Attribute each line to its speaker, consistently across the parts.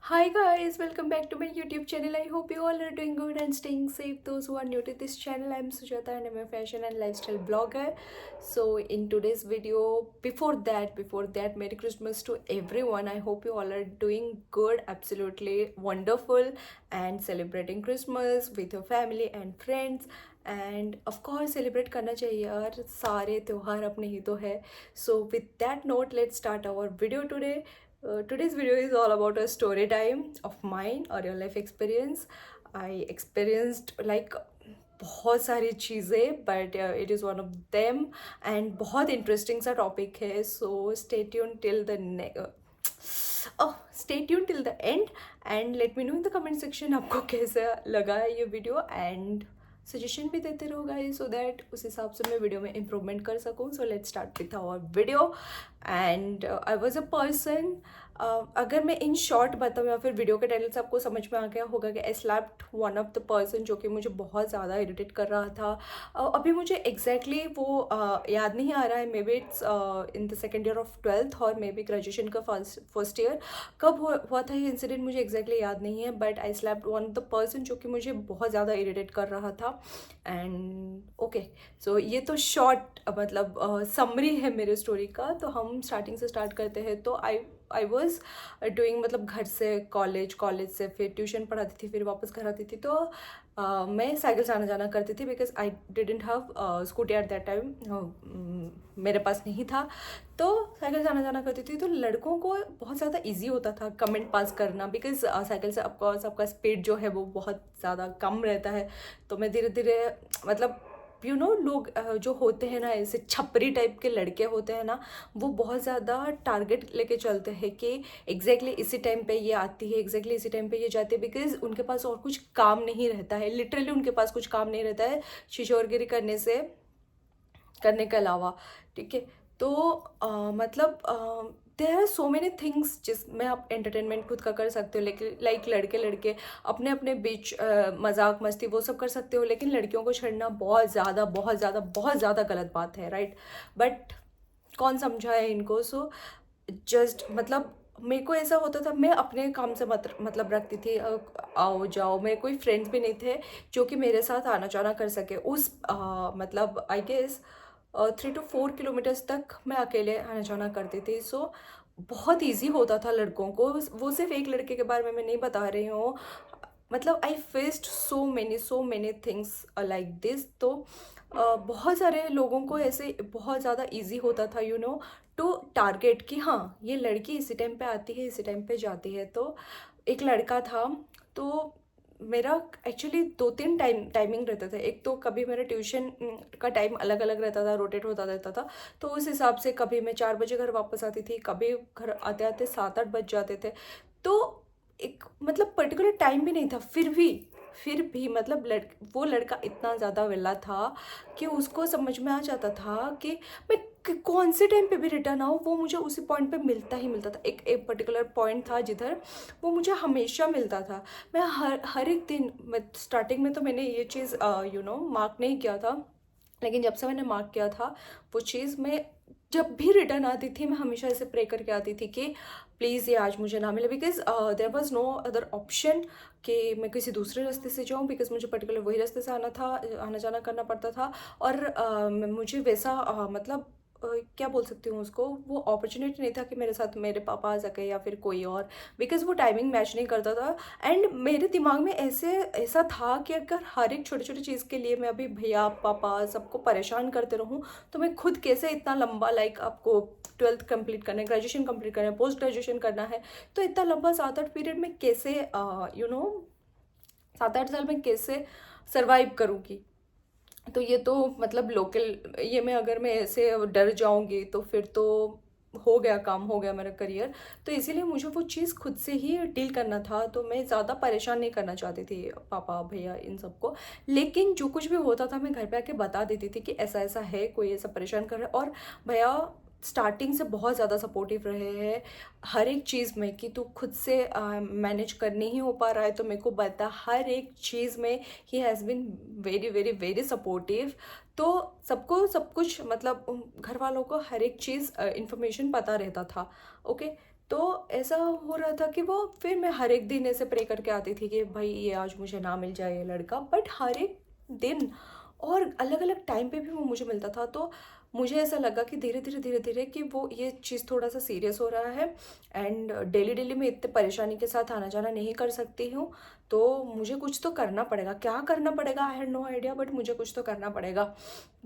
Speaker 1: Hi guys, welcome back to my YouTube channel. I hope you all are doing good and staying safe. Those who are new to this channel, I'm Sujata and I'm a fashion and lifestyle blogger. So in today's video, before that, Merry Christmas to everyone. I hope you all are doing good, absolutely wonderful and celebrating Christmas with your family and friends. And of course celebrate करना चाहिए यार, सारे त्यौहार अपने ही तो है. So with that note let's start our video today. Today's video is all about a story time of mine or your life experience. I experienced like बहुत सारी चीज़ें but it is one of them and बहुत interesting सा topic है. So stay tune till the end and let me know in the comment section आपको कैसा लगा है ये वीडियो. एंड सजेशन भी देते रहो गाइस सो दैट उस हिसाब से मैं वीडियो में इम्प्रूवमेंट कर सकूँ. So let's start with our video. And I was a person, अगर मैं इन शॉर्ट बताऊँ या फिर वीडियो के टाइटल से आपको समझ में आ गया होगा कि I slapped one of the person जो कि मुझे बहुत ज़्यादा इरिटेट कर रहा था. अभी मुझे एग्जैक्टली वो याद नहीं आ रहा है. May be it's in the second year of 12th और मे बी ग्रेजुएशन का फर्स्ट ईयर. कब हुआ था ये इंसिडेंट मुझे एग्जैक्टली याद नहीं है, but I slapped one of the person जो कि मुझे बहुत ज़्यादा इरिटेट कर रहा था. एंड ओके, सो ये तो शॉर्ट मतलब समरी है मेरे स्टोरी का. तो हम स्टार्टिंग से स्टार्ट करते हैं. तो आई वॉज डूइंग मतलब घर से कॉलेज से फिर ट्यूशन पढ़ाती थी, फिर वापस घर आती थी. तो मैं साइकिल से आना जाना करती थी because I didn't have scooty at that time. मेरे पास नहीं था. तो साइकिल से आना जाना करती थी. तो लड़कों को बहुत ज़्यादा इजी होता था कमेंट पास करना बिकॉज साइकिल से ऑफकोर्स आपका स्पीड जो है वो बहुत ज़्यादा कम रहता है. तो मैं धीरे धीरे मतलब लोग जो होते हैं ना, ऐसे छपरी टाइप के लड़के होते हैं ना, वो बहुत ज़्यादा टारगेट लेके चलते हैं कि एग्जैक्टली इसी टाइम पे ये आती है, एग्जैक्टली इसी टाइम पे ये जाती है. बिकॉज उनके पास और कुछ काम नहीं रहता है. लिटरली उनके पास कुछ काम नहीं रहता है शिशोरगिरी करने के अलावा. ठीक है. तो मतलब there are so many things जिसमें आप एंटरटेनमेंट खुद का कर सकते हो. लेकिन लाइक लड़के लड़के अपने अपने बीच मजाक मस्ती वो सब कर सकते हो, लेकिन लड़कियों को छेड़ना बहुत ज़्यादा बहुत ज़्यादा बहुत ज़्यादा गलत बात है, राइट. बट कौन समझाए इनको. सो जस्ट मतलब मेरे को ऐसा होता था, मैं अपने काम से मतलब रखती थी. आओ जाओ, मेरे कोई फ्रेंड्स भी नहीं थे जो कि मेरे साथ आना जाना कर सके. उस मतलब आई गेस 3 to 4 किलोमीटर्स तक मैं अकेले आना जाना करती थी. सो बहुत इजी होता था लड़कों को. वो सिर्फ एक लड़के के बारे में मैं नहीं बता रही हूँ. मतलब I faced so many things like this. तो बहुत सारे लोगों को ऐसे बहुत ज़्यादा इजी होता था टू टारगेट कि हाँ ये लड़की इसी टाइम पे आती है, इसी टाइम पे जाती है. तो एक लड़का था. तो मेरा एक्चुअली 2-3 टाइमिंग रहते थे. एक तो कभी मेरा ट्यूशन का टाइम अलग अलग रहता था, रोटेट होता रहता था. तो उस हिसाब से कभी मैं 4 बजे घर वापस आती थी, कभी घर आते आते 7-8 बज जाते थे. तो एक मतलब पर्टिकुलर टाइम भी नहीं था. फिर भी मतलब वो लड़का इतना ज़्यादा वेला था कि उसको समझ में आ जाता था कि मैं कौन से टाइम पे भी रिटर्न आऊँ, वो मुझे उसी पॉइंट पे मिलता ही मिलता था. एक पर्टिकुलर पॉइंट था जिधर वो मुझे हमेशा मिलता था. मैं हर एक दिन, मैं स्टार्टिंग में तो मैंने ये चीज़ मार्क नहीं किया था, लेकिन जब से मैंने मार्क किया था वो चीज़, मैं जब भी रिटर्न आती थी मैं हमेशा ऐसे प्रे करके आती थी कि प्लीज़ ये आज मुझे ना मिले. Because there was no other option कि मैं किसी दूसरे रास्ते से जाऊँ, बिकॉज मुझे पर्टिकुलर वही रास्ते से आना जाना करना पड़ता था. और मुझे वैसा मतलब क्या बोल सकती हूँ उसको, वो अपॉर्चुनिटी नहीं था कि मेरे साथ मेरे पापा आ सके या फिर कोई और, बिकॉज वो टाइमिंग मैच नहीं करता था. एंड मेरे दिमाग में ऐसा था कि अगर हर एक छोटी छोटी चीज़ के लिए मैं अभी भैया पापा सबको परेशान करते रहूँ, तो मैं खुद कैसे इतना लंबा, लाइक आपको 12th कंप्लीट करना है, ग्रेजुएशन कंप्लीट करना है, पोस्ट ग्रेजुएशन करना है, तो इतना लंबा 7-8 पीरियड में कैसे 7-8 साल में कैसे सर्वाइव करूँगी. तो ये तो मतलब लोकल, ये मैं अगर मैं ऐसे डर जाऊंगी तो फिर तो हो गया काम, हो गया मेरा करियर. तो इसीलिए मुझे वो चीज़ खुद से ही डील करना था. तो मैं ज़्यादा परेशान नहीं करना चाहती थी पापा भैया इन सबको. लेकिन जो कुछ भी होता था मैं घर पे आके बता देती थी कि ऐसा ऐसा है, कोई ऐसा परेशान कर रहा है. और भैया स्टार्टिंग से बहुत ज़्यादा सपोर्टिव रहे हैं हर एक चीज़ में कि तू खुद से मैनेज कर नहीं हो पा रहा है तो मेरे को बता. हर एक चीज़ में he has been very very very supportive. तो सबको सब कुछ मतलब घर वालों को हर एक चीज़ इन्फॉर्मेशन पता रहता था. ओके. तो ऐसा हो रहा था कि वो फिर मैं हर एक दिन ऐसे प्रे करके आती थी कि भाई ये आज मुझे ना मिल जाए ये लड़का, बट हर एक दिन और अलग अलग टाइम पे भी वो मुझे मिलता था। तो मुझे ऐसा लगा कि धीरे धीरे कि वो ये चीज़ थोड़ा सा सीरियस हो रहा है, एंड डेली डेली मैं इतने परेशानी के साथ आना जाना नहीं कर सकती हूँ। तो मुझे कुछ तो करना पड़ेगा, क्या करना पड़ेगा I had no idea, but मुझे कुछ तो करना पड़ेगा।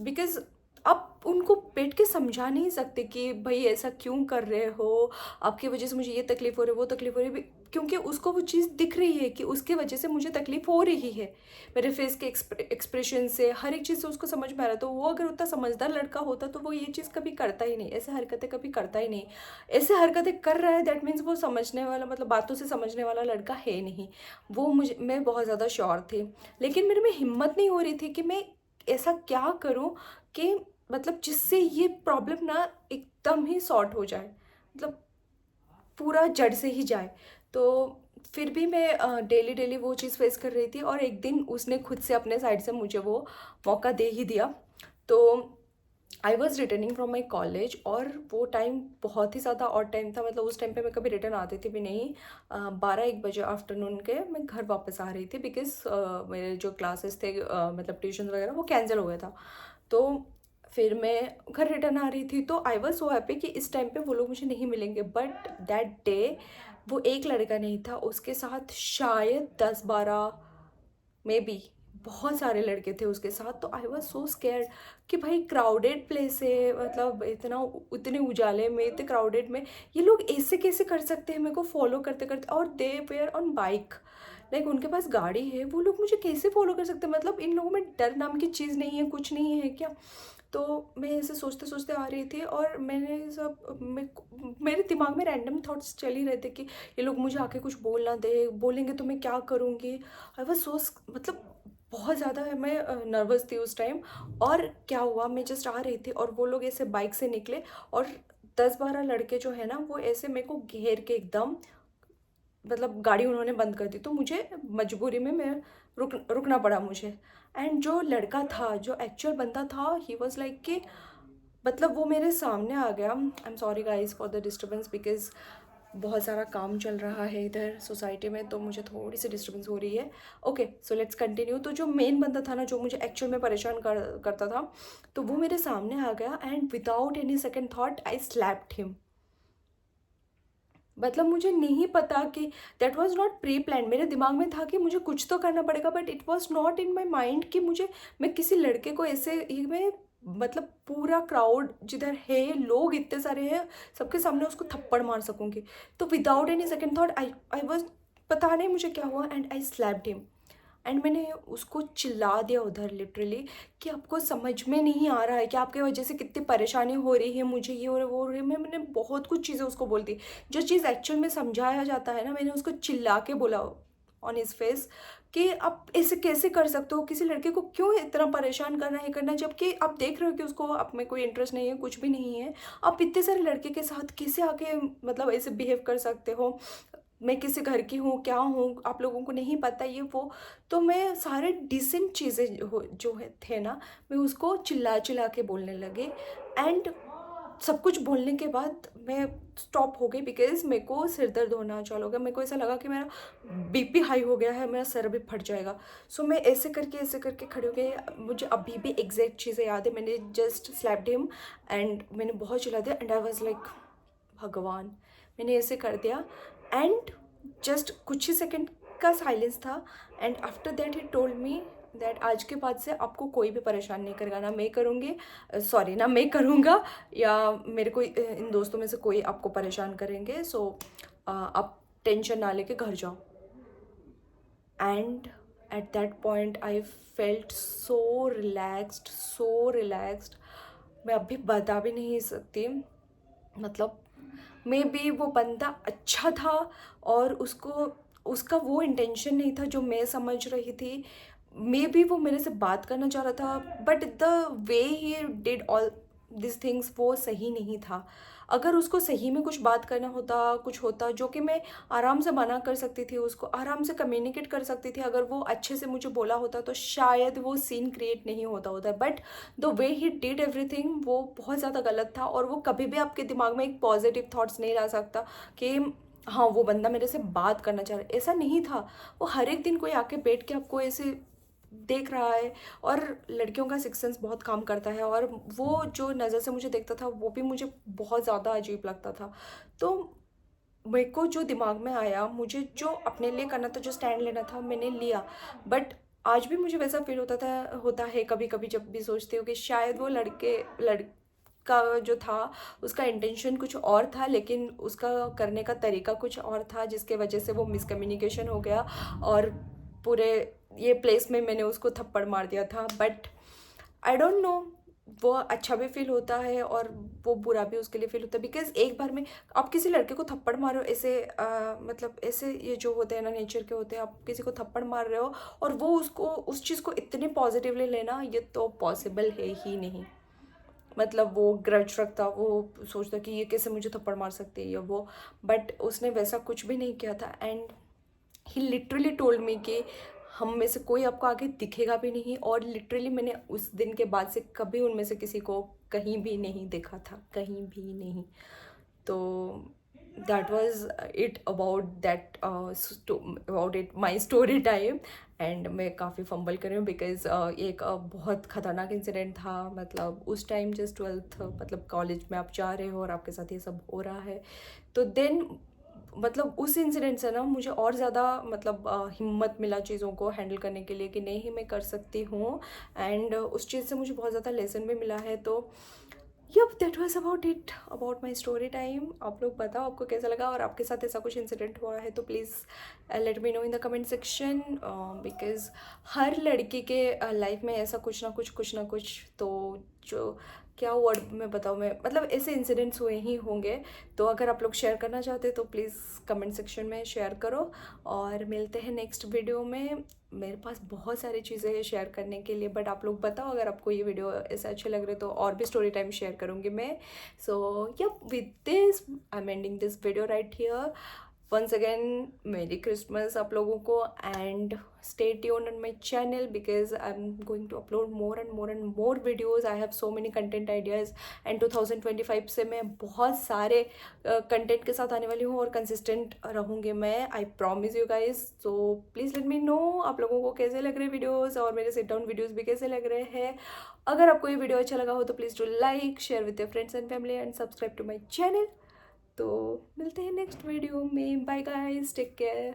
Speaker 1: बिकॉज आप उनको बैठ के समझा नहीं सकते कि भाई ऐसा क्यों कर रहे हो, आपकी वजह से मुझे ये तकलीफ हो रही है वो तकलीफ हो रही है, क्योंकि उसको वो चीज़ दिख रही है कि उसके वजह से मुझे तकलीफ हो रही है। मेरे फेस के एक्सप्रेशन से हर एक चीज़ से उसको समझ में आ रहा है। तो वो अगर उतना समझदार लड़का होता तो वो ये चीज़ कभी करता ही नहीं, ऐसे हरकतें कभी करता ही नहीं। ऐसे हरकतें कर रहा है दैट मीन्स वो समझने वाला, मतलब बातों से समझने वाला लड़का है नहीं। वो मुझे, मैं बहुत ज़्यादा श्योर थी, लेकिन मेरे में हिम्मत नहीं हो रही थी कि मैं ऐसा क्या करूं कि मतलब जिससे ये प्रॉब्लम ना एकदम ही सॉर्ट हो जाए, मतलब पूरा जड़ से ही जाए। तो फिर भी मैं डेली डेली वो चीज़ फेस कर रही थी, और एक दिन उसने खुद से अपने साइड से मुझे वो मौका दे ही दिया। तो I was returning from my college, और वो टाइम बहुत ही ज़्यादा ऑड टाइम था, मतलब उस टाइम पे मैं कभी रिटर्न आती थी भी नहीं। 12-1 बजे आफ्टरनून के मैं घर वापस आ रही थी, बिकॉज मेरे जो क्लासेस थे, मतलब ट्यूशन वगैरह, वो कैंसिल हो गया था। तो फिर मैं घर रिटर्न आ रही थी, तो आई वॉज सो हैप्पी कि इस टाइम पे वो लोग मुझे नहीं मिलेंगे। बट दैट डे वो एक लड़का नहीं था, उसके साथ शायद 10-12 मे बी बहुत सारे लड़के थे उसके साथ। तो आई वॉज सो स्केर्ड कि भाई क्राउडेड प्लेस है, मतलब इतना उतने उजाले में, इतने क्राउडेड में ये लोग ऐसे कैसे कर सकते हैं मेरे को फॉलो करते करते, और दे वेयर ऑन बाइक, लाइक उनके पास गाड़ी है, वो लोग मुझे कैसे फॉलो कर सकते हैं, मतलब इन लोगों में डर नाम की चीज़ नहीं है, कुछ नहीं है क्या। तो मैं ऐसे सोचते सोचते आ रही थी, और मेरे दिमाग में रैंडम थॉट्स चल ही रहे थे कि ये लोग मुझे आके कुछ बोल ना दे, बोलेंगे तो मैं क्या करूँगी। आई वॉज सो, मतलब बहुत ज़्यादा मैं नर्वस थी उस टाइम। और क्या हुआ, मैं जस्ट आ रही थी और वो लोग ऐसे बाइक से निकले, और 10-12 लड़के जो है ना वो ऐसे मेरे को घेर के एकदम, मतलब गाड़ी उन्होंने बंद कर दी। तो मुझे मजबूरी में मैं रुकना पड़ा मुझे। एंड जो लड़का था, जो एक्चुअल बंदा था, ही वॉज लाइक कि मतलब वो मेरे सामने आ गया। I am sorry guys for the disturbance, because बहुत सारा काम चल रहा है इधर सोसाइटी में, तो मुझे थोड़ी सी डिस्टर्बेंस हो रही है। Okay, so let's continue. तो जो मेन बंदा था ना, जो मुझे एक्चुअल में परेशान करता था, तो वो मेरे सामने आ गया, and without any second thought I slapped him. मतलब मुझे नहीं पता कि that was not pre plan, मेरे दिमाग में था कि मुझे कुछ तो करना पड़ेगा, but it was not in my mind कि मैं किसी लड़के को ऐसे ये मैं, मतलब पूरा क्राउड जिधर है, लोग इतने सारे हैं, सबके सामने उसको थप्पड़ मार सकूंगी। तो without any second thought I was, पता नहीं मुझे क्या हुआ, and I slapped him. And मैंने उसको चिल्ला दिया उधर लिटरली कि आपको समझ में नहीं आ रहा है कि आपके वजह से कितनी परेशानी हो रही है, मुझे ये हो रहा है वो हो रही है। मैंने बहुत कुछ चीज़ें उसको बोल दी, जो चीज़ एक्चुअल में समझाया जाता है ना, मैंने उसको चिल्ला के बोला ऑन हिज फेस कि आप ऐसे कैसे कर सकते हो, किसी लड़के को क्यों इतना परेशान करना है करना, जबकि आप देख रहे हो कि उसको आप में कोई इंटरेस्ट नहीं है, कुछ भी नहीं है। आप इतने सारे लड़के के साथ कैसे आके मतलब ऐसे बिहेव कर सकते हो, मैं किसी घर की हूँ, क्या हूँ, आप लोगों को नहीं पता ये वो। तो मैं सारे डिसेंट चीज़ें जो है थे ना, मैं उसको चिल्ला चिल्ला के बोलने लगी। एंड सब कुछ बोलने के बाद मैं स्टॉप हो गई, बिकॉज मेरे को सिर दर्द होना चालू हो गया, मेरे को ऐसा लगा कि मेरा बीपी हाई हो गया है, मेरा सर भी फट जाएगा। सो मैं ऐसे करके खड़ी हो गई। मुझे अभी भी एग्जैक्ट चीज़ें याद है, मैंने जस्ट स्लैप्ड हिम, एंड मैंने बहुत चिल्ला दिया, एंड आई वॉज लाइक भगवान, मैंने ऐसे कर दिया। एंड जस्ट कुछ ही सेकंड का साइलेंस था, and after that he told me that आज के बाद से आपको कोई भी परेशान नहीं करेगा, ना मैं करूँगी, सॉरी ना मैं करूँगा, या मेरे को इन दोस्तों में से कोई आपको परेशान करेंगे। सो आप टेंशन ना लेके घर जाओ। And at that point I felt so relaxed, मैं अभी बता भी नहीं सकती। मतलब मे बी वो बंदा अच्छा था, और उसका वो इंटेंशन नहीं था जो मैं समझ रही थी। मे बी वो मेरे से बात करना चाह रहा था, but the way he did all this things वो सही नहीं था। अगर उसको सही में कुछ बात करना होता, कुछ होता जो कि मैं आराम से मना कर सकती थी, उसको आराम से कम्युनिकेट कर सकती थी, अगर वो अच्छे से मुझे बोला होता तो शायद वो सीन क्रिएट नहीं होता। But the way he did everything वो बहुत ज़्यादा गलत था। और वो कभी भी आपके दिमाग में एक पॉजिटिव थॉट्स नहीं ला सकता कि हाँ वो बंदा मेरे से बात करना चाह रहा है, ऐसा नहीं था। वो हर एक दिन कोई आके बैठ के आपको ऐसे देख रहा है। और लड़कियों का सिक्स सेंस बहुत काम करता है, और वो जो नज़र से मुझे देखता था वो भी मुझे बहुत ज़्यादा अजीब लगता था। तो मेरे को जो दिमाग में आया, मुझे जो अपने लिए करना था, जो स्टैंड लेना था, मैंने लिया। बट आज भी मुझे वैसा फील होता है कभी कभी, जब भी सोचती हूँ कि शायद वो लड़का जो था उसका इंटेंशन कुछ और था, लेकिन उसका करने का तरीका कुछ और था, जिसके वजह से वो मिसकम्युनिकेशन हो गया और पूरे ये प्लेस में मैंने उसको थप्पड़ मार दिया था। बट आई डोंट नो, वो अच्छा भी फील होता है और वो बुरा भी उसके लिए फील होता है। बिकॉज एक बार में आप किसी लड़के को थप्पड़ मारो ऐसे, मतलब ऐसे ये जो होते हैं ना नेचर के होते हैं, आप किसी को थप्पड़ मार रहे हो और वो उसको उस चीज़ को इतने पॉजिटिवली लेना, ये तो पॉसिबल है ही नहीं। मतलब वो ग्रज रखता, वो सोचता कि ये कैसे मुझे थप्पड़ मार सकती है या वो। बट उसने वैसा कुछ भी नहीं किया था। And he literally told me कि हम में से कोई आपको आगे दिखेगा भी नहीं। और लिटरली मैंने उस दिन के बाद से कभी उनमें से किसी को कहीं भी नहीं देखा था, कहीं भी नहीं। तो that was it about that, about it my story time. And मैं काफ़ी फंबल कर रही हूँ बिकॉज एक बहुत ख़तरनाक इंसिडेंट था। मतलब उस टाइम जस्ट 12th, मतलब कॉलेज में आप जा रहे हो और आपके साथ ये सब हो रहा है। तो देन मतलब उस इंसिडेंट से ना मुझे और ज़्यादा मतलब हिम्मत मिला चीज़ों को हैंडल करने के लिए कि नहीं मैं कर सकती हूँ। एंड उस चीज़ से मुझे बहुत ज़्यादा लेसन भी मिला है। तो yup, that was about it, about my story time. आप लोग बताओ आपको कैसा लगा, और आपके साथ ऐसा कुछ इंसिडेंट हुआ है तो please let me know in the comment section. Because हर लड़की के लाइफ में ऐसा कुछ ना कुछ तो जो क्या वर्ड में बताऊँ मैं, मतलब ऐसे इंसिडेंट्स हुए ही होंगे। तो अगर आप लोग शेयर करना चाहते तो प्लीज़ कमेंट सेक्शन में शेयर करो। और मिलते हैं नेक्स्ट वीडियो में। मेरे पास बहुत सारी चीज़ें हैं शेयर करने के लिए, बट आप लोग बताओ अगर आपको ये वीडियो ऐसे अच्छे लग रहे तो और भी स्टोरी टाइम शेयर करूँगी मैं। So yup, with this I am ending this video right here. Once again merry Christmas आप लोगों को, and stay tuned on my channel because I'm going to upload more and more videos. I have so many content ideas and 2025 से मैं बहुत सारे content के साथ आने वाली हूँ और कंसिस्टेंट रहूँगी मैं, I promise you guys. So please let me no आप लोगों को कैसे लग रहे हैं वीडियोज़, और मेरे सिट डाउन वीडियोज़ भी कैसे लग रहे हैं। अगर आपको ये वीडियो अच्छा लगा हो तो please do like, share with your friends and family and subscribe to my channel. तो मिलते हैं नेक्स्ट वीडियो में। Bye guys, take care.